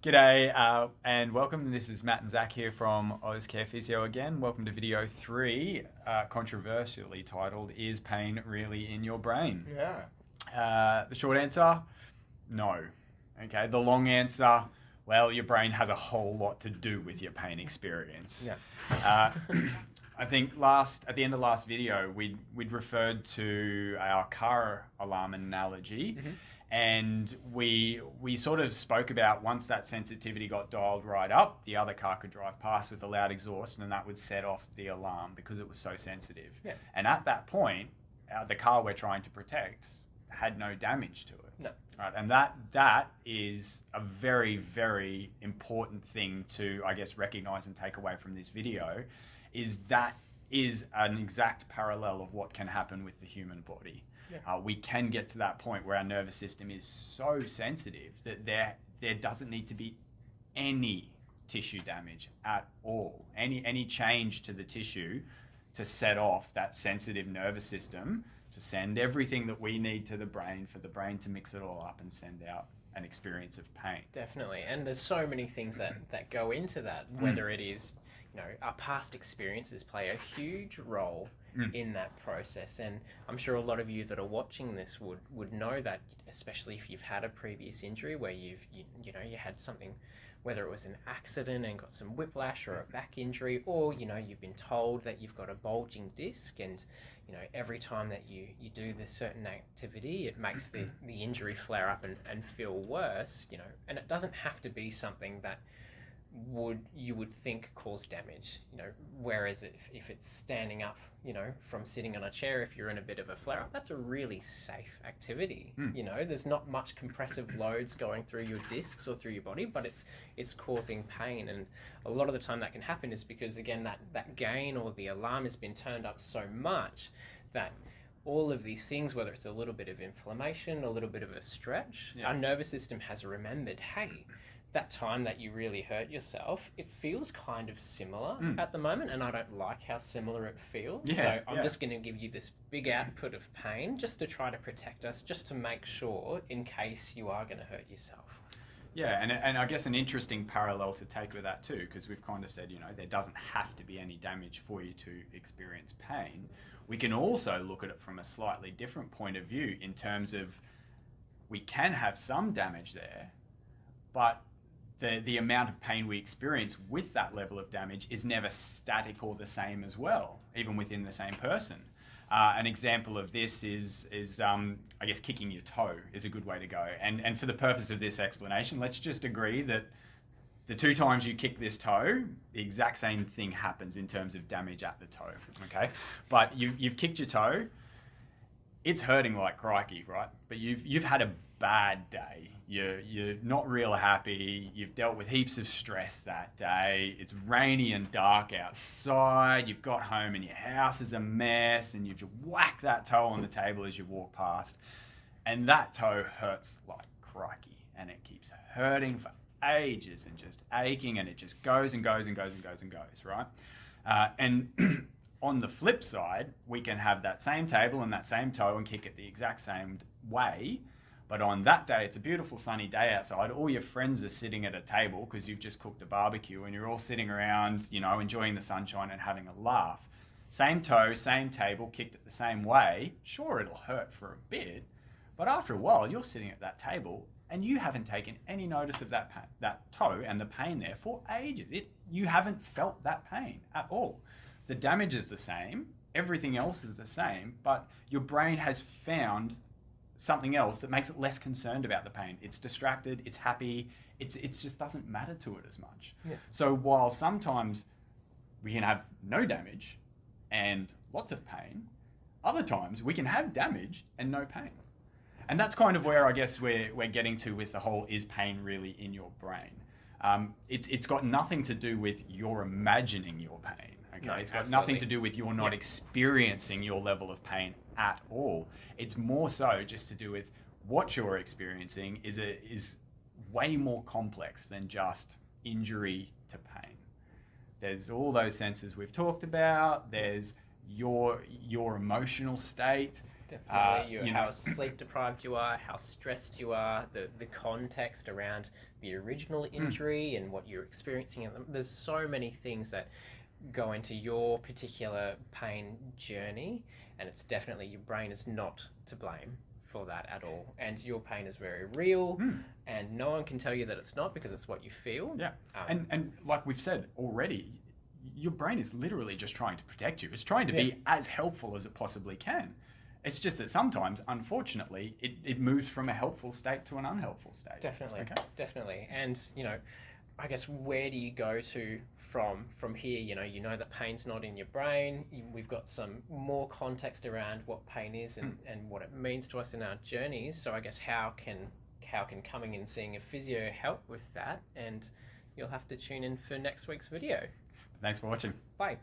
G'day and welcome. This is Matt and Zac here from Care Physio again. Welcome to video 3, controversially titled, Is Pain Really in Your Brain? Yeah. The short answer, no. Okay. The long answer, well, your brain has a whole lot to do with your pain experience. Yeah. I think at the end of last video, we'd referred to our car alarm analogy. Mm-hmm. And we sort of spoke about once that sensitivity got dialed right up, the other car could drive past with a loud exhaust and that would set off the alarm because it was so sensitive. Yeah. And at that point, the car we're trying to protect had no damage to it. No. Right? And that is a very, very important thing to, I guess, recognize and take away from this video, is that is an exact parallel of what can happen with the human body. Yeah. We can get to that point where our nervous system is so sensitive that there doesn't need to be any tissue damage at all, any change to the tissue to set off that sensitive nervous system to send everything that we need to the brain for the brain to mix it all up and send out an experience of pain. Definitely. And there's so many things that go into that, whether it is, our past experiences play a huge role in that process. And I'm sure a lot of you that are watching this would know that, especially if you've had a previous injury where you had something, whether it was an accident and got some whiplash or a back injury, or you've been told that you've got a bulging disc, and every time that you do this certain activity, it makes the injury flare up and feel worse, and it doesn't have to be something that you would think cause damage, whereas if it's standing up, from sitting on a chair, if you're in a bit of a flare up, that's a really safe activity. There's not much compressive loads going through your discs or through your body, but it's causing pain. And a lot of the time that can happen is because, again, that gain or the alarm has been turned up so much that all of these things, whether it's a little bit of inflammation, a little bit of a stretch, our nervous system has remembered, hey, that time that you really hurt yourself, it feels kind of similar at the moment, and I don't like how similar it feels. So I'm just going to give you this big output of pain just to try to protect us, just to make sure in case you are going to hurt yourself. Yeah, and I guess an interesting parallel to take with that too, because we've kind of said, there doesn't have to be any damage for you to experience pain. We can also look at it from a slightly different point of view in terms of we can have some damage there, but the amount of pain we experience with that level of damage is never static or the same as well, even within the same person. An example of this is I guess kicking your toe is a good way to go. And for the purpose of this explanation, let's just agree that the 2 times you kick this toe, the exact same thing happens in terms of damage at the toe. Okay, but you've kicked your toe. It's hurting like crikey, right? But you've had a bad day. You're not real happy. You've dealt with heaps of stress that day. It's rainy and dark outside. You've got home and your house is a mess, and you've just whacked that toe on the table as you walk past, and that toe hurts like crikey, and it keeps hurting for ages and just aching, and it just goes and goes and goes and goes and goes, right? And on the flip side, we can have that same table and that same toe and kick it the exact same way. But on that day, it's a beautiful sunny day outside. All your friends are sitting at a table because you've just cooked a barbecue, and you're all sitting around, enjoying the sunshine and having a laugh. Same toe, same table, kicked it the same way. Sure, it'll hurt for a bit, but after a while, you're sitting at that table and you haven't taken any notice of that toe and the pain there for ages. You haven't felt that pain at all. The damage is the same, everything else is the same, but your brain has found something else that makes it less concerned about the pain. It's distracted, it's happy, it just doesn't matter to it as much. Yeah. So while sometimes we can have no damage and lots of pain, other times we can have damage and no pain. And that's kind of where I guess we're getting to with the whole, is pain really in your brain? It's got nothing to do with your imagining your pain. Okay, No, it's got absolutely. nothing to do with you're not experiencing your level of pain at all. It's more so just to do with what you're experiencing is way more complex than just injury to pain. There's all those senses we've talked about. There's your emotional state. Definitely. How sleep deprived you are, how stressed you are, the context around the original injury and what you're experiencing. There's so many things that go into your particular pain journey, and it's definitely your brain is not to blame for that at all. And your pain is very real, and no one can tell you that it's not, because it's what you feel. Yeah. And like we've said already, your brain is literally just trying to protect you. It's trying to be as helpful as it possibly can. It's just that sometimes, unfortunately, it moves from a helpful state to an unhelpful state. Definitely. Okay? Definitely. And, I guess, where do you go to from here? You know that pain's not in your brain. We've got some more context around what pain is and what it means to us in our journeys. So I guess how can coming and seeing a physio help with that? And you'll have to tune in for next week's video. Thanks for watching. Bye.